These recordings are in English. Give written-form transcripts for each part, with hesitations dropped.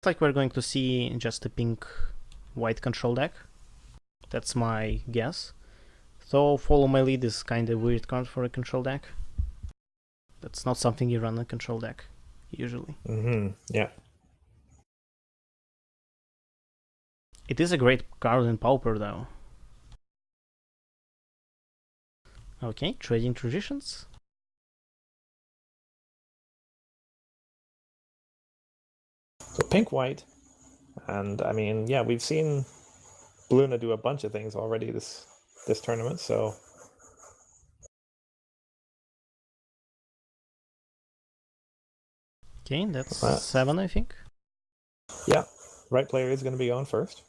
like we're going to see just a pink-white control deck. That's my guess. Though Follow My Lead is kind of weird card for a control deck. That's not something you run a control deck, usually. Yeah. It is a great card in Pauper, though. Okay, trading traditions. So pink-white. And I mean, yeah, we've seen Luna do a bunch of things already this tournament, so Okay, that's 7, I think. Yeah, right player is going to be on first.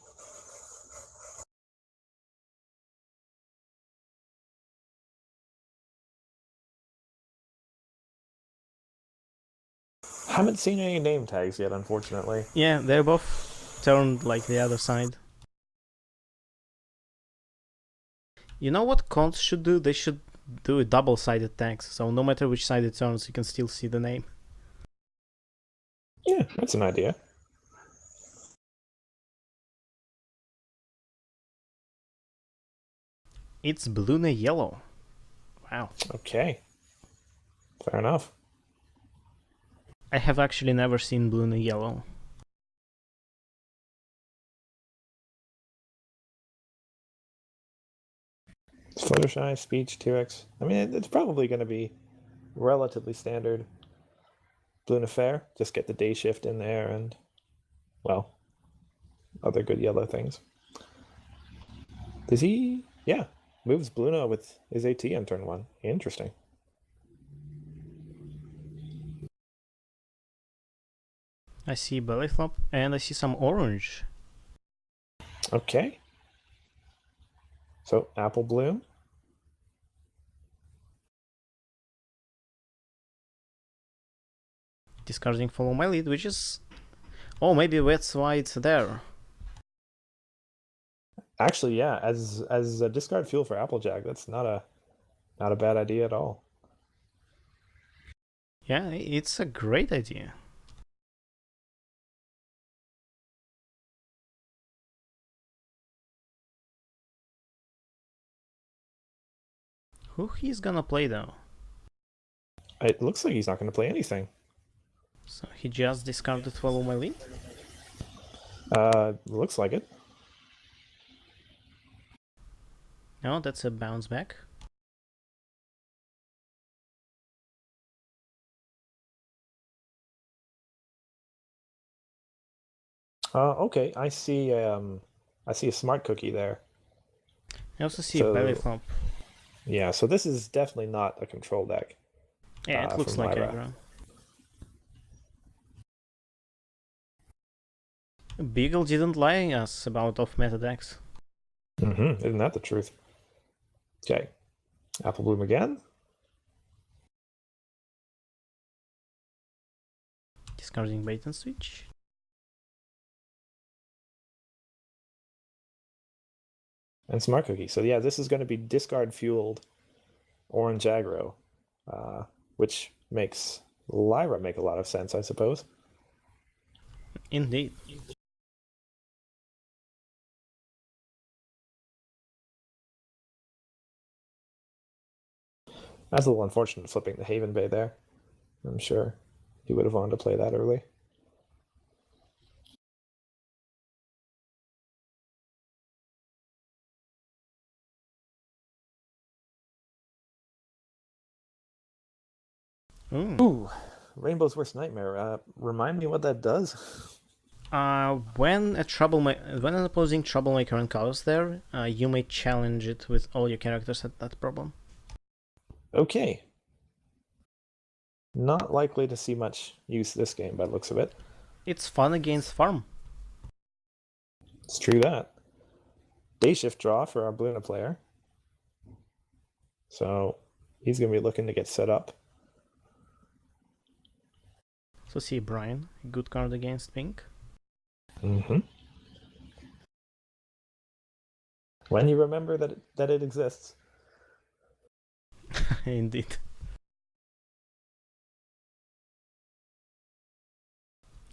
Haven't seen any name tags yet, unfortunately. Yeah, they're both turned like the other side. You know what cons should do? They should do a double-sided text, so no matter which side it turns, you can still see the name. Yeah, that's an idea. It's Blue Yellow. Wow. Okay. Fair enough. I have actually never seen Blue Yellow. Fluttershy, Speech, 2x. I mean, it's probably going to be relatively standard. Blue Fair, just get the day shift in there and, well, other good yellow things. Does he? Yeah, moves Bluna with his AT on turn 1. Interesting. I see Belly Flop and I see some orange. Okay. So, Apple Bloom. Discarding Follow My Lead, which is... Oh, maybe that's why it's there. Actually, yeah, as a discard fuel for Applejack, that's not a bad idea at all. Yeah, it's a great idea. Who he's gonna play though? It looks like he's not going to play anything. So he just discarded Follow My Lead? Looks like it. No, that's a bounce back. Okay, I see a smart cookie there. I also see a Belly Flop. Yeah, so this is definitely not a control deck. Yeah, it looks like aggro. Beagle didn't lie us about off-meta decks. Isn't that the truth? Okay, Apple Bloom again. Discarding Bait and Switch. And Smart Cookie. So yeah, this is going to be discard fueled orange aggro, which makes Lyra make a lot of sense, I suppose. Indeed. That's a little unfortunate flipping the Haven Bay there. I'm sure he would have wanted to play that early. Ooh, Rainbow's Worst Nightmare. Remind me what that does. When an opposing troublemaker encounters there, you may challenge it with all your characters at that problem. Okay. Not likely to see much use this game by the looks of it. It's fun against farm. It's true that. Day shift draw for our Bluna player. So he's going to be looking to get set up. So see Brian, good card against pink. When you remember that it exists. Indeed.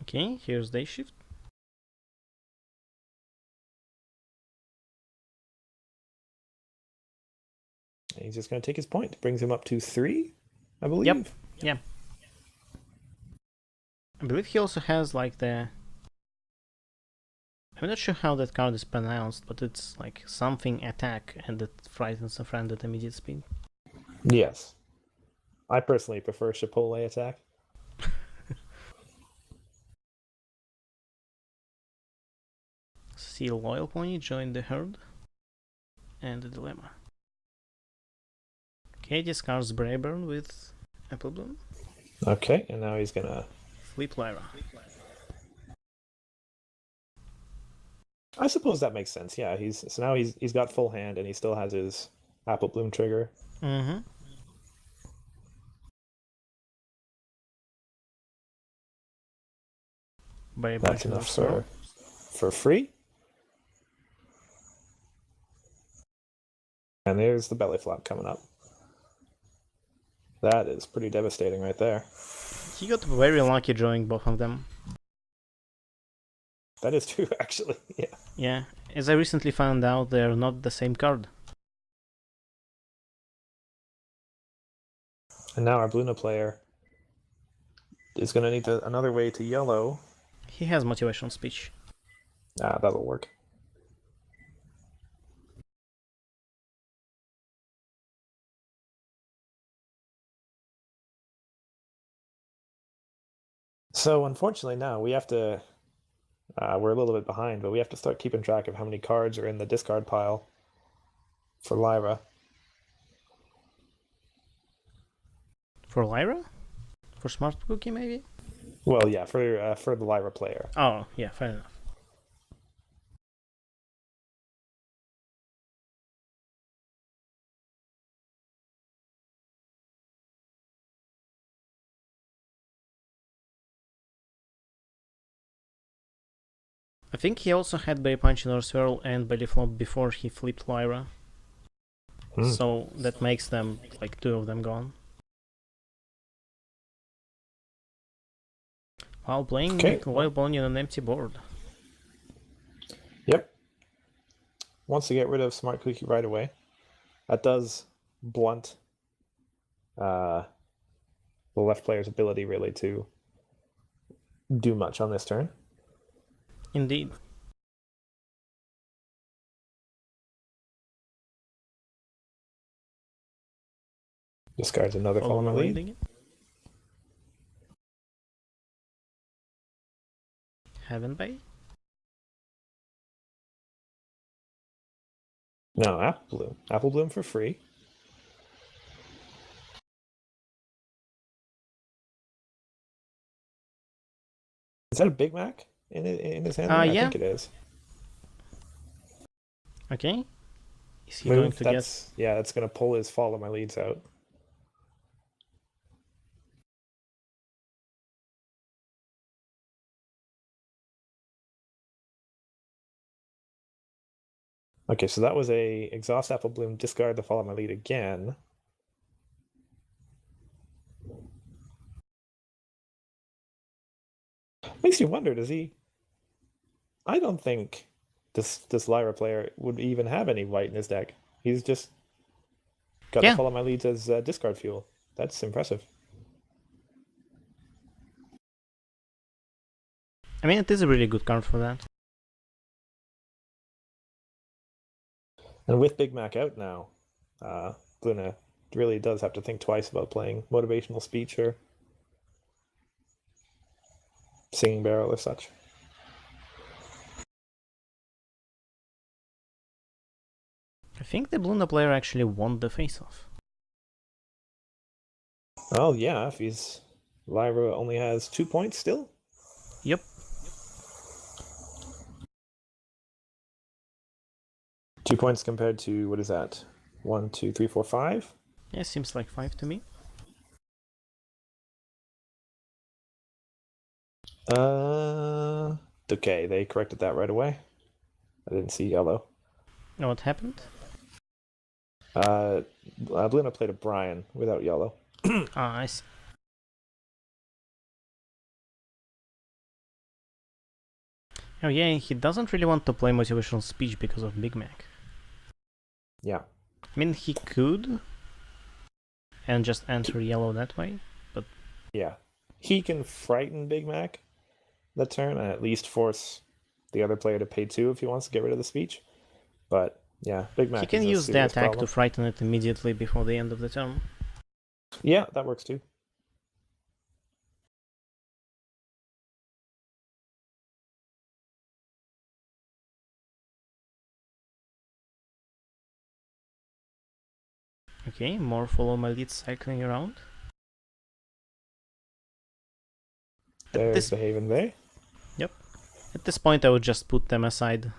Okay, here's Day Shift. he's just going to take his point. Brings him up to 3, I believe. Yep. Yeah. I believe he also has like the... I'm not sure how that card is pronounced, but it's like something attack and it frightens a friend at immediate speed. Yes. I personally prefer Chipotle attack. See Loyal Pony join the herd. And the dilemma. Okay, discards Brayburn with Apple Bloom. Okay, and now he's gonna Flip Lyra. I suppose that makes sense. Yeah, now he's got full hand and he still has his Apple Bloom trigger. Mm-hmm. That's enough for free. And there's the belly flop coming up. That is pretty devastating right there. He got very lucky drawing both of them. That is true, actually. Yeah. Yeah, as I recently found out, they're not the same card. And now our Bluna player is going to need another way to yellow. He has motivational speech. Ah, that'll work. So unfortunately now we have to, we're a little bit behind, but we have to start keeping track of how many cards are in the discard pile for Lyra. For Lyra? For Smart Cookie, maybe? Well, yeah, for the Lyra player. Oh, yeah, fair enough. I think he also had Berry Punch in Swirl and Belly Flop before he flipped Lyra. So that makes them, like, 2 of them gone. While playing Loyal Pony on an empty board. Yep. Wants to get rid of Smart Cookie right away. That does blunt the left player's ability, really, to do much on this turn. Indeed. Discards another Follow My Lead. Heaven Bay? No, Apple Bloom. Apple Bloom for free. Is that a Big Mac in his hand? Yeah. I think it is. Okay. Is he going to get... Yeah, that's going to pull his Follow My Leads out. Okay, so that was a exhaust Apple Bloom, discard the Follow My Lead again. Makes you wonder, does he... I don't think this Lyra player would even have any white in his deck. He's just got to Follow My Leads as discard fuel. That's impressive. I mean, it is a really good card for that. And with Big Mac out now, Luna really does have to think twice about playing Motivational Speech or Singing Barrel or such. I think the Luna player actually won the face-off. Oh yeah, if he's... Lyra only has 2 points still? Yep. 2 points compared to, what is that? 1, 2, 3, 4, 5? Yeah, seems like 5 to me. Okay, they corrected that right away. I didn't see yellow. Know what happened? Luna played a Brian without yellow. I see. Oh yeah, he doesn't really want to play Motivational Speech because of Big Mac. Yeah. I mean, he could, and just enter yellow that way. But Yeah. He can frighten Big Mac that turn and at least force the other player to pay 2 if he wants to get rid of the speech. But yeah, Big Mac he can is a use the serious attack problem. to frighten it immediately before the end of the turn. Yeah, that works too. Okay, more follow my lead cycling around. There's the Haven Bay. Yep. At this point, I would just put them aside.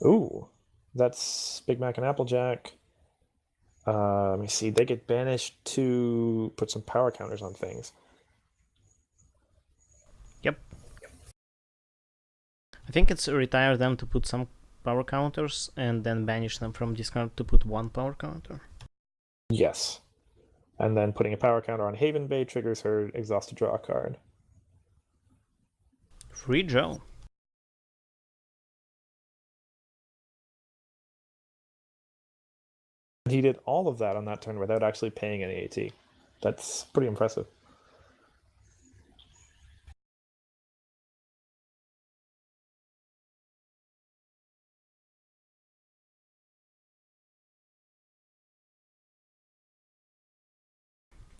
Ooh, that's Big Mac and Applejack. Let me see. They get banished to put some power counters on things. Yep. I think it's retire them to put some power counters and then banish them from discard to put 1 power counter. Yes. And then putting a power counter on Haven Bay triggers her exhaust to draw a card. Free draw. He did all of that on that turn without actually paying any AT. That's pretty impressive.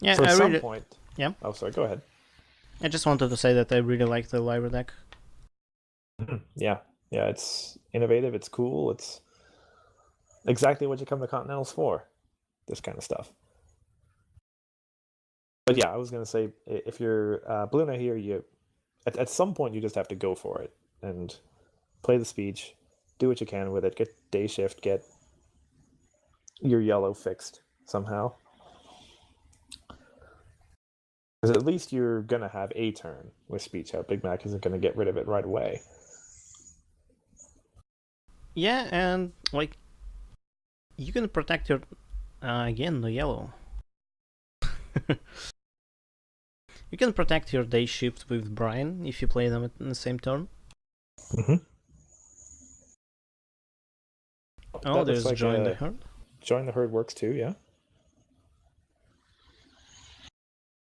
Yeah, For I some really. point. Yeah. Oh, sorry. Go ahead. I just wanted to say that I really like the Lyra deck. Yeah, it's innovative. It's cool. It's exactly what you come to Continentals for. This kind of stuff. But yeah, I was gonna say if you're Bluna here, you at some point you just have to go for it and play the speech, do what you can with it, get day shift, get your yellow fixed somehow. Because at least you're gonna have a turn with speech out. Big Mac isn't gonna get rid of it right away. Yeah, and like you can protect your again the yellow. You can protect your day shift with Brian if you play them in the same turn. Mm-hmm. Oh, there's like Join the Herd. Join the Herd works too, yeah.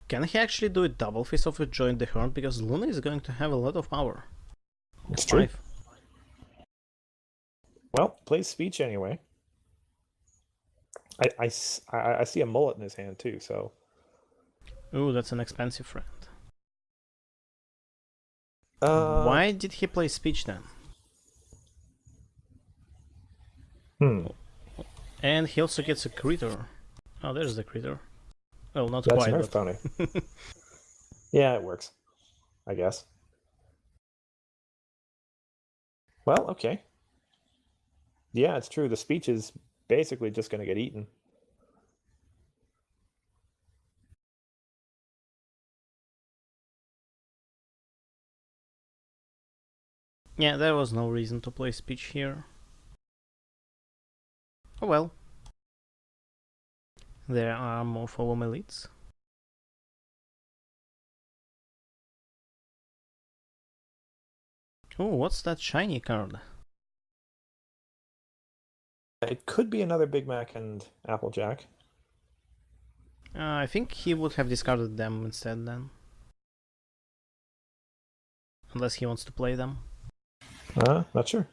Can he actually do it double face off with Join the Herd? Because Luna is going to have a lot of power. It's true. Well, plays speech anyway. I see a mullet in his hand too, so. Ooh, that's an expensive friend. Why did he play speech then? And he also gets a critter. Oh, there's the critter. Well, not that's quite. That's Nerf Pony. Yeah, it works. I guess. Well, okay. Yeah, it's true. The speech is basically just going to get eaten. Yeah, there was no reason to play speech here. Oh well. There are more follow my leads. Oh, what's that shiny card? It could be another Big Mac and Applejack. I think he would have discarded them instead then. Unless he wants to play them. Not sure.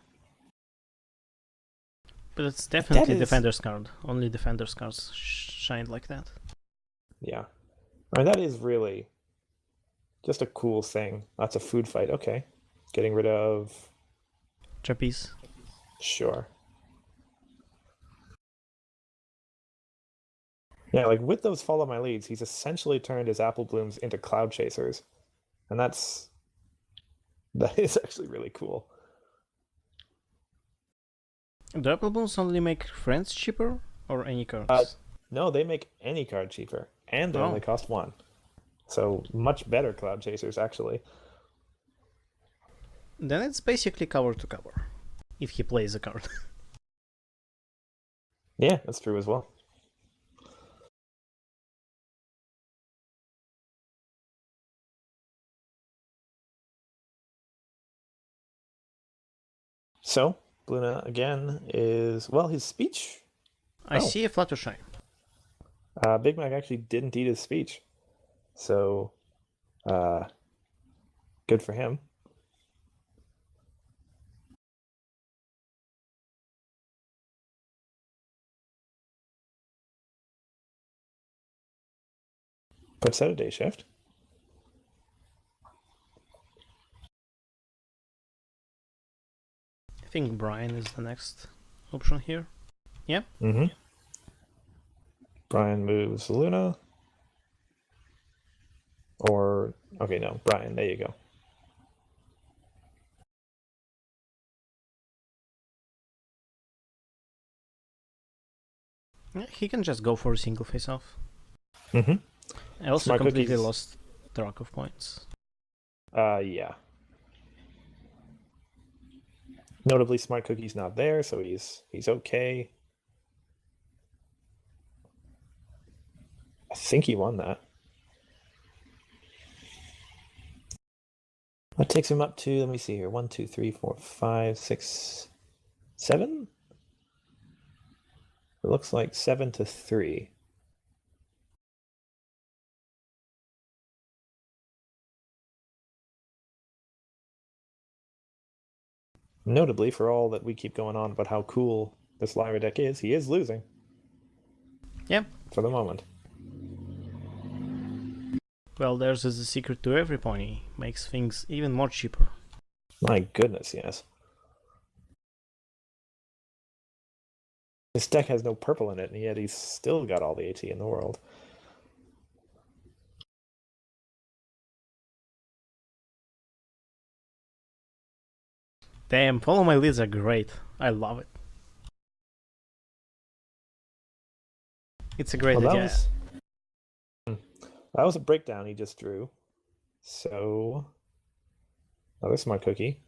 But it's definitely Defender's card. Only Defender's cards shine like that. Yeah. I mean, that is really just a cool thing. That's a food fight. Okay. Getting rid of... Trapeze. Sure. Yeah, like with those follow my leads, he's essentially turned his apple blooms into cloud chasers. And that is actually really cool. Do apple blooms only make friends cheaper or any cards? No, they make any card cheaper, and they only cost 1. So much better cloud chasers, actually. Then it's basically cover to cover, if he plays a card. Yeah, that's true as well. So, Luna again is, well, his speech. I see a Fluttershy. Big Mac actually didn't eat his speech. So, good for him. Puts out a day shift. I think Brian is the next option here. Yeah. Mm-hmm. Brian moves Luna. Or, okay, no, Brian, there you go. Yeah, he can just go for a single face-off. Mm-hmm. I also Smart completely Cookie's- lost track of points. Yeah. Notably, Smart Cookie's not there, so he's okay. I think he won that. That takes him up to, let me see here, 1, 2, 3, 4, 5, 6, 7? It looks like 7-3. Notably, for all that we keep going on about how cool this Lyra deck is, he is losing. Yep. For the moment. Well, there's a secret to every pony. Makes things even more cheaper. My goodness, yes. This deck has no purple in it, and yet he's still got all the AT in the world. Damn, follow my leads are great. I love it. It's a great idea. That was a breakdown he just drew. So, another Smart Cookie.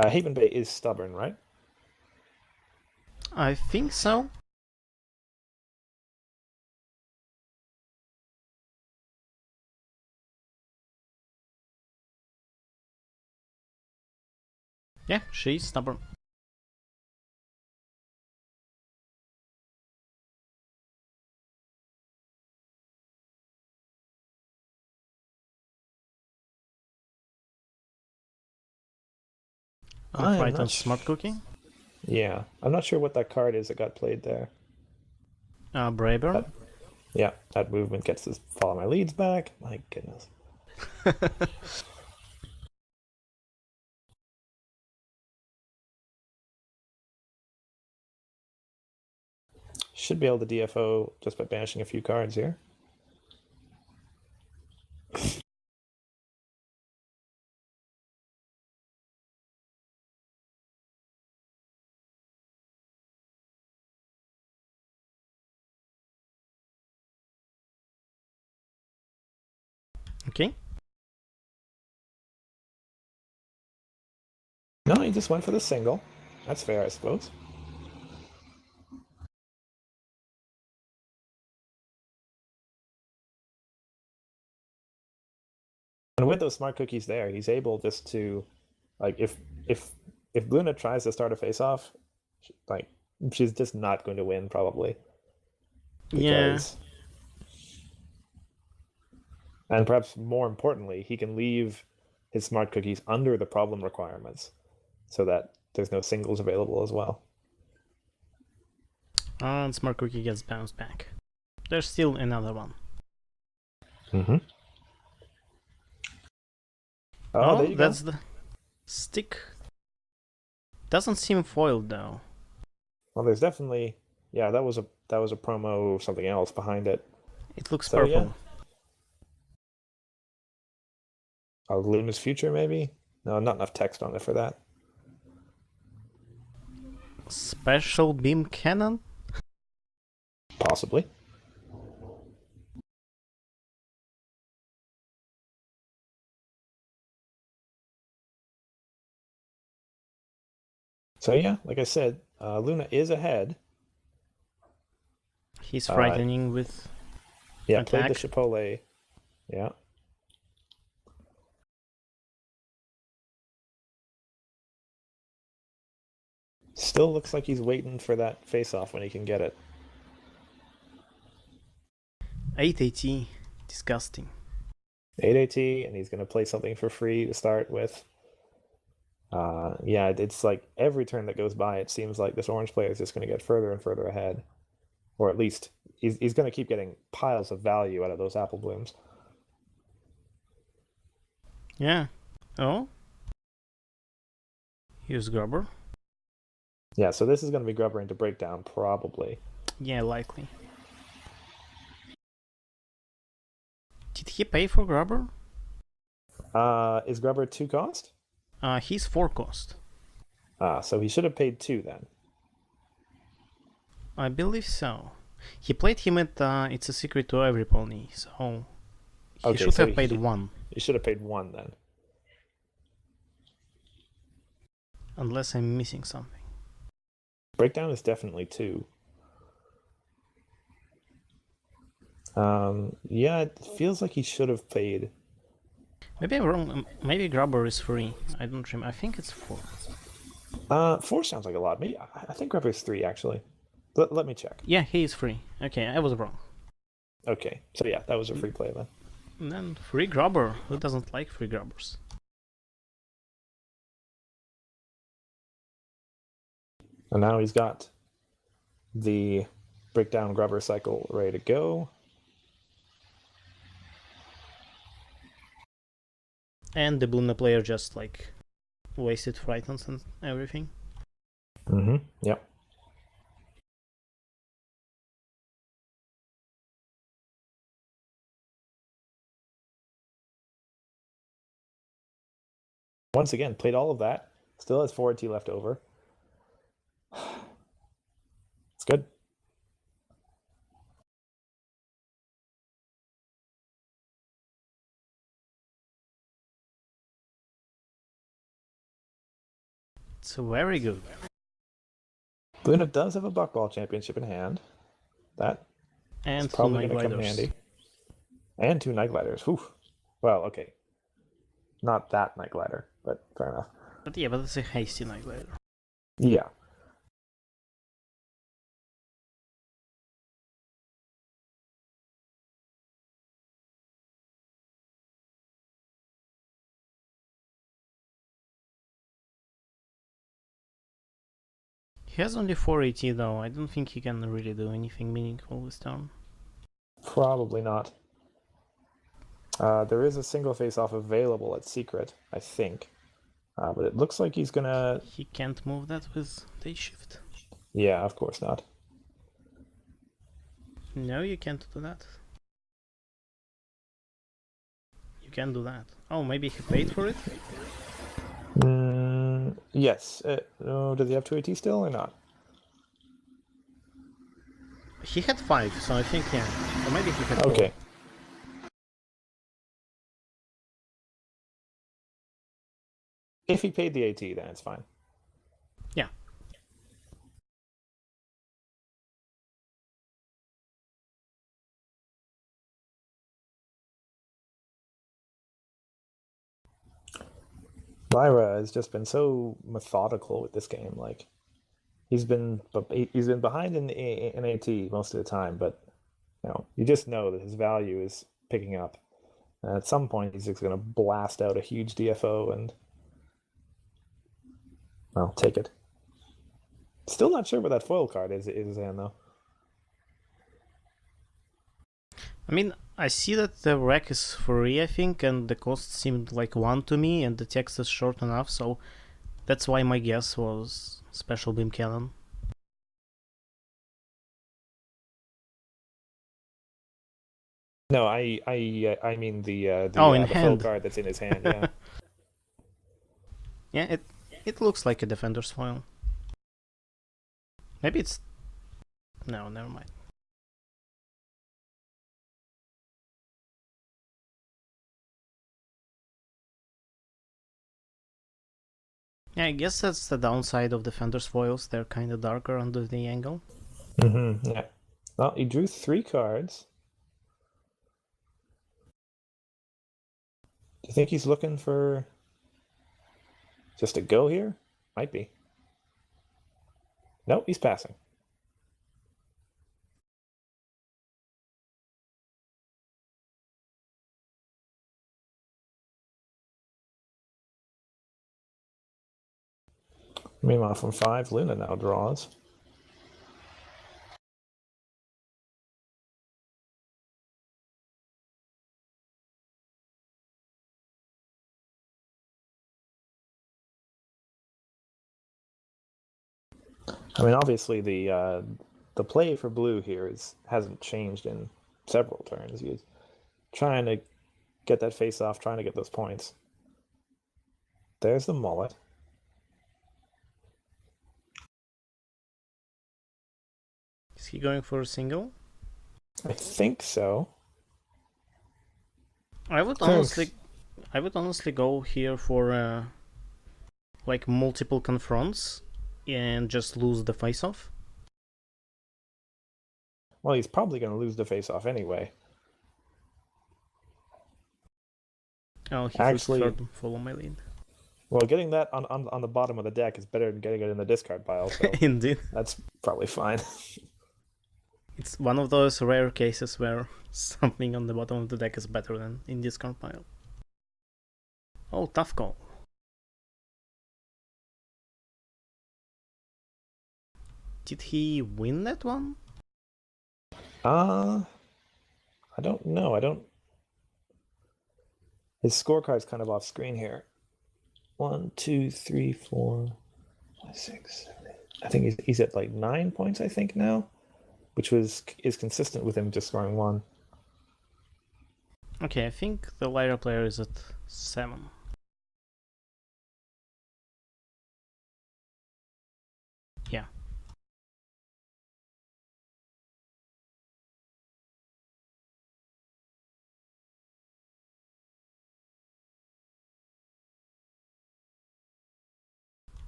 Haven Bay is stubborn, right? I think so. Yeah, she's stubborn. I'm Fight not on Smart Cookie. Yeah, I'm not sure what that card is that got played there. Brayburn. Yeah, that movement gets to follow my leads back. My goodness. Should be able to DFO just by banishing a few cards here. Okay. No, he just went for the single. That's fair, I suppose. And with those Smart Cookies there, he's able just to, like, if Luna tries to start a face-off, like, she's just not going to win probably. Because, and perhaps more importantly, he can leave his Smart Cookies under the problem requirements, so that there's no singles available as well. And Smart Cookie gets bounced back. There's still another one. Mm-hmm. Oh, there you that's go. the stick. Doesn't seem foiled though. Well, there's definitely, yeah, that was a promo of something else behind it. It looks So, purple. yeah. Luna's Future, maybe? No, not enough text on it for that. Special beam cannon? Possibly. So yeah, like I said, Luna is ahead. He's frightening with Yeah, attack. played the Chipotle. Yeah. Still looks like he's waiting for that face-off when he can get it. 8 AT. Disgusting. 8 AT, and he's going to play something for free to start with. Yeah, it's like every turn that goes by, it seems like this orange player is just going to get further and further ahead. Or at least he's going to keep getting piles of value out of those apple blooms. Yeah. Oh? Here's Grubber. Yeah, so this is going to be Grubber into breakdown, probably. Yeah, likely. Did he pay for Grubber? Is Grubber 2 cost? He's 4 cost. So he should have paid 2 then. I believe so. He played him at It's a Secret to Every Pony, so he Okay, should so have paid 1. He should have paid 1 then. Unless I'm missing something. Breakdown is definitely 2. Yeah, it feels like he should have paid. Maybe I'm wrong. Maybe Grubber is free. I don't remember. I think it's 4. 4 sounds like a lot. Maybe I think Grubber is 3 actually. Let me check. Yeah, he is free. Okay, I was wrong. Okay, so yeah, that was a free play then. And then free Grubber. Who doesn't like free Grubbers? And now he's got the breakdown Grubber cycle ready to go. And the Bluna player just like wasted frightens and everything. Yep. Once again, played all of that. Still has 4T left over. It's good. It's very good. Luna does have a Buckball Championship in hand. That And is probably 2 going to come handy. And 2 Night Gliders. Whew. Well, okay. Not that Night Glider, but fair enough. But yeah, but it's a hasty Night Glider. Yeah. He has only 4 AT though. I don't think he can really do anything meaningful this turn. Probably not. There is a single face-off available at Secret, I think. But it looks like he's gonna... He can't move that with day shift. Yeah, of course not. No, you can't do that. You can do that. Oh, maybe he paid for it? Yes. Oh, does he have 2 AT still or not? He had 5, so I think yeah. Or maybe he had 4. Okay. If he paid the AT, then it's fine. Yeah. Lyra has just been so methodical with this game. Like, he's been behind in AT most of the time, but you just know that his value is picking up. And at some point, he's just going to blast out a huge DFO and, well, take it. Still not sure what that foil card is in though. I mean, I see that the rack is free, I think, and the cost seemed like 1 to me, and the text is short enough, so that's why my guess was Special Beam Cannon. No, I mean the in the foil hand. card that's in his hand. Yeah. Yeah, it looks like a Defender's foil. Maybe it's... No, never mind. Yeah, I guess that's the downside of Defender's foils. They're kind of darker under the angle. Yeah. Well, he drew 3 cards. Do you think he's looking for just a go here? Might be. Nope, he's passing. Meanwhile, from 5, Luna now draws. I mean, obviously the play for blue here hasn't changed in several turns. He's trying to get that face off, trying to get those points. There's the mullet. Is he going for a single? I think so. I would honestly go here for like multiple confronts and just lose the face-off. Well, he's probably going to lose the face-off anyway. Oh, he Actually, follow my lead. Well, getting that on the bottom of the deck is better than getting it in the discard pile. So Indeed. that's probably fine. It's one of those rare cases where something on the bottom of the deck is better than in discard pile. Oh, tough call. Did he win that one? I don't know. His scorecard's kind of off screen here. 1, 2, 3, 4, 5, 6, 7, 8. I think he's at like 9 points, I think, now, which is consistent with him just scoring 1. Okay, I think the lighter player is at 7. Yeah.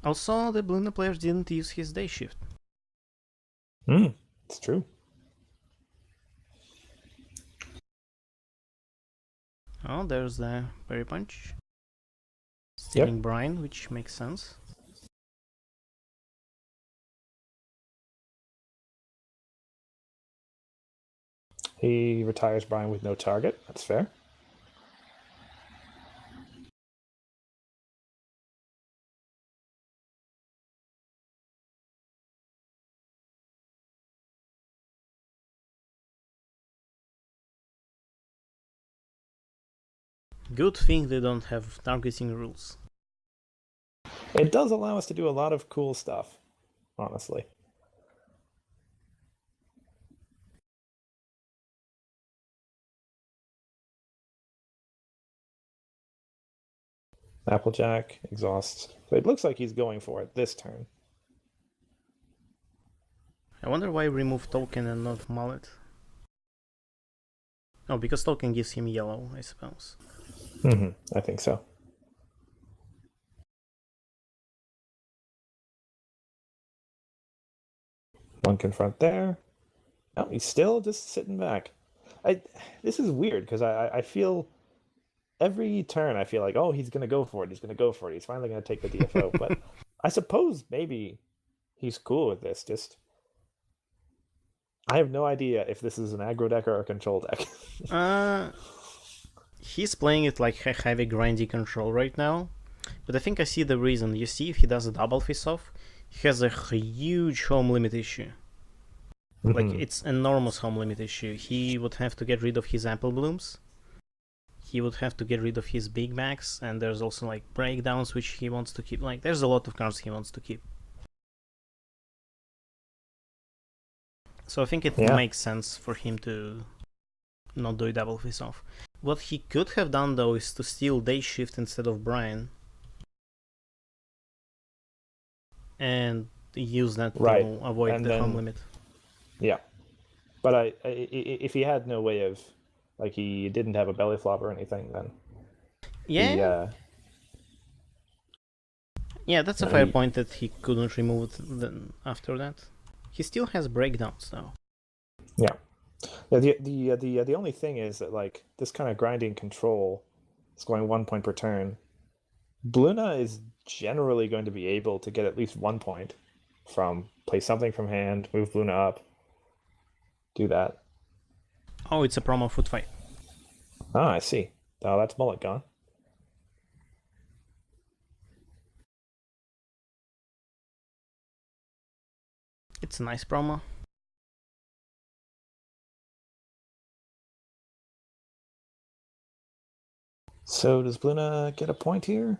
Also, the Blue player didn't use his day shift. It's true. Oh, there's the berry punch. Stealing Brian, which makes sense. He retires Brian with no target. That's fair. Good thing they don't have targeting rules. It does allow us to do a lot of cool stuff, honestly. Applejack exhausts. So it looks like he's going for it this turn. I wonder why remove token and not mullet. Oh, because token gives him yellow, I suppose. I think so. One confront there. No, he's still just sitting back. This is weird because I feel every turn I feel like, oh, he's gonna go for it. He's gonna go for it. He's finally gonna take the DFO. But I suppose maybe he's cool with this. Just I have no idea if this is an aggro deck or a control deck. He's playing it like heavy grindy control right now, but I think I see the reason. You see, if he does a double face off, he has a huge home limit issue. Like, it's enormous home limit issue. He would have to get rid of his apple blooms. He would have to get rid of his big max, and there's also like breakdowns which he wants to keep. Like, there's a lot of cards he wants to keep. So I think it makes sense for him to not do a double face off. What he could have done though is to steal day shift instead of Brian, and use that to avoid the home limit. Yeah, but if he had no way of, like, he didn't have a belly flop or anything, then that's a fair point that he couldn't remove it then after that. He still has breakdowns though. Yeah. The only thing is that, like, this kind of grinding control, scoring 1 point per turn, Bluna is generally going to be able to get at least 1 point from play something from hand, move Luna up, do that. Oh, it's a promo foot fight. Ah, I see. Oh, that's mullet gone. It's a nice promo. So does Luna get a point here?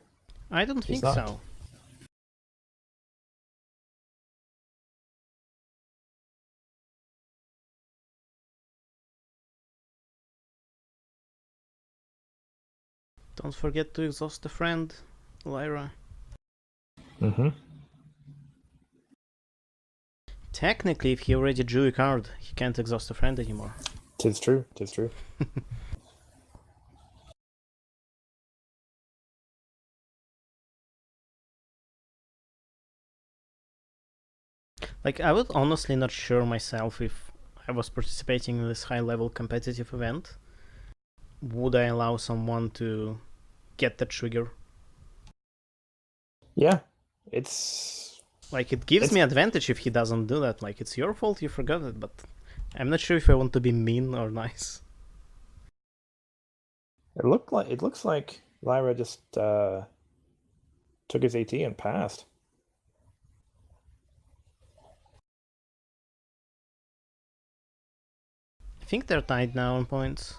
I don't She's think not. so. Don't forget to exhaust a friend, Lyra. Mm-hmm. Technically, if he already drew a card, he can't exhaust a friend anymore. Tis true. Tis true. Like, I was honestly not sure myself if I was participating in this high-level competitive event. Would I allow someone to get the trigger? Yeah, it's Like, it gives me advantage if he doesn't do that. Like, it's your fault you forgot it, but I'm not sure if I want to be mean or nice. it looks like Lyra just took his AT and passed. I think they're tied now on points,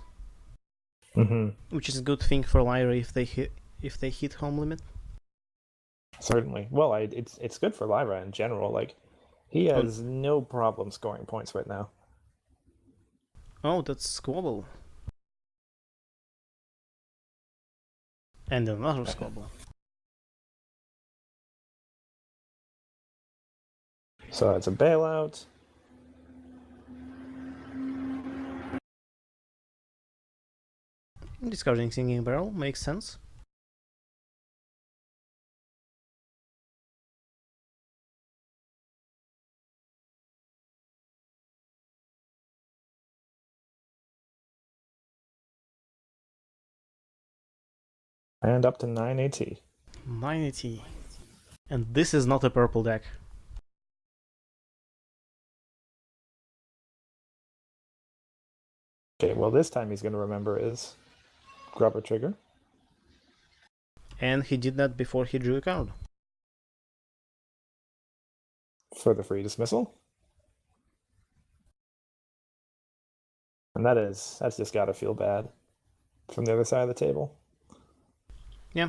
Mm-hmm. which is a good thing for Lyra if they hit home limit. Certainly. Well, it's good for Lyra in general. Like, he has no problem scoring points right now. Oh, that's Squabble. And another Squabble. So it's a bailout. Discarding Singing Barrel makes sense. And up to 9 AT. 980. And this is not a purple deck. Okay, well, this time he's going to remember his grubber trigger. And he did that before he drew a card. For the free dismissal. And that's just got to feel bad from the other side of the table. Yeah.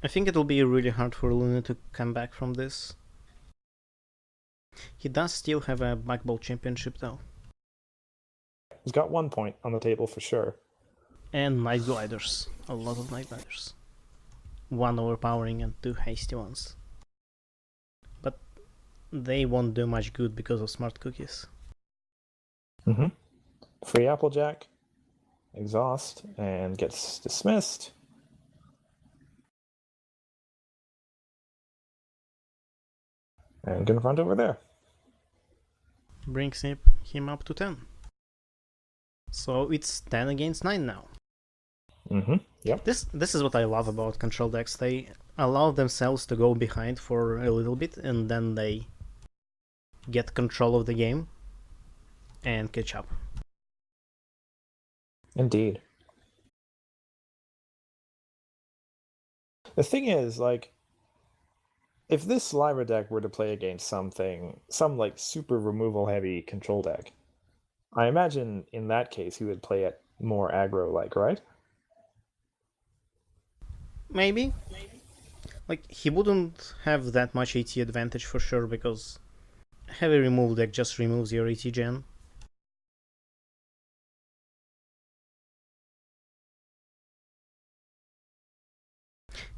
I think it'll be really hard for Luna to come back from this. He does still have a Black Ball Championship though. He's got 1 point on the table for sure. And Night Gliders. A lot of Night Gliders. 1 overpowering and 2 hasty ones. But they won't do much good because of smart cookies. Mm-hmm. Free Applejack, exhaust, and gets dismissed. And confront over there. Brings him up to 10. So it's 10 against 9 now. Mm-hmm. Yep. This is what I love about control decks. They allow themselves to go behind for a little bit and then they get control of the game and catch up. Indeed. The thing is, like, if this Lyra deck were to play against some like super removal heavy control deck, I imagine in that case he would play it more aggro like, right? Maybe. Like, he wouldn't have that much AT advantage for sure because heavy removal deck just removes your AT gen.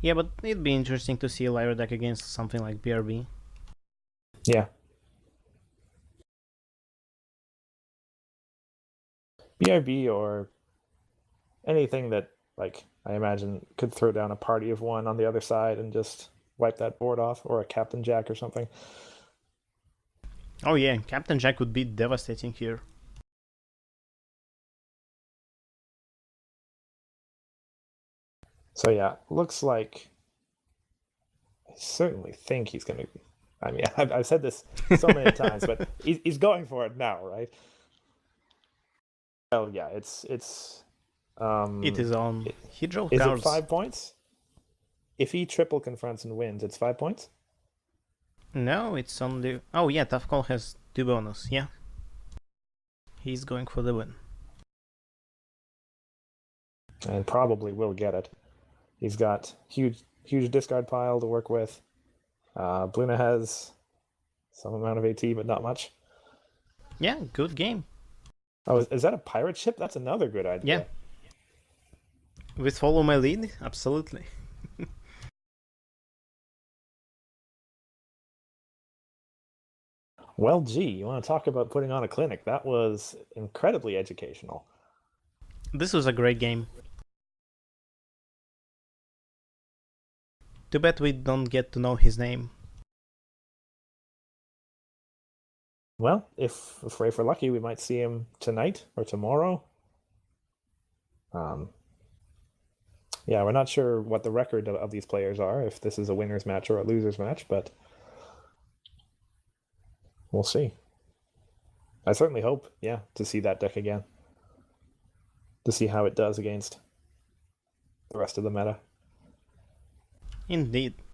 Yeah, but it'd be interesting to see a Lyra deck against something like BRB. Yeah. BRB or anything that, like, I imagine could throw down a party of 1 on the other side and just wipe that board off, or a Captain Jack or something. Oh yeah, Captain Jack would be devastating here. So yeah, looks like I certainly think he's going to I mean, I've said this so many times, but he's going for it now, right? Oh yeah, it's It is on. i- He draw is it cards. 5 points? If he triple confronts and wins, it's 5 points. No, it's on the. Oh yeah, tough call has 2 bonus. Yeah, he's going for the win. And probably will get it. He's got huge discard pile to work with. Bluna has some amount of AT, but not much. Yeah, good game. Oh, is that a pirate ship? That's another good idea. Yeah. With follow my lead, absolutely. Well, gee, you want to talk about putting on a clinic? That was incredibly educational. This was a great game. Too bad we don't get to know his name. Well, if we're lucky, we might see him tonight or tomorrow. Yeah, we're not sure what the record of these players are, if this is a winner's match or a loser's match, but we'll see. I certainly hope, yeah, to see that deck again. To see how it does against the rest of the meta. Indeed.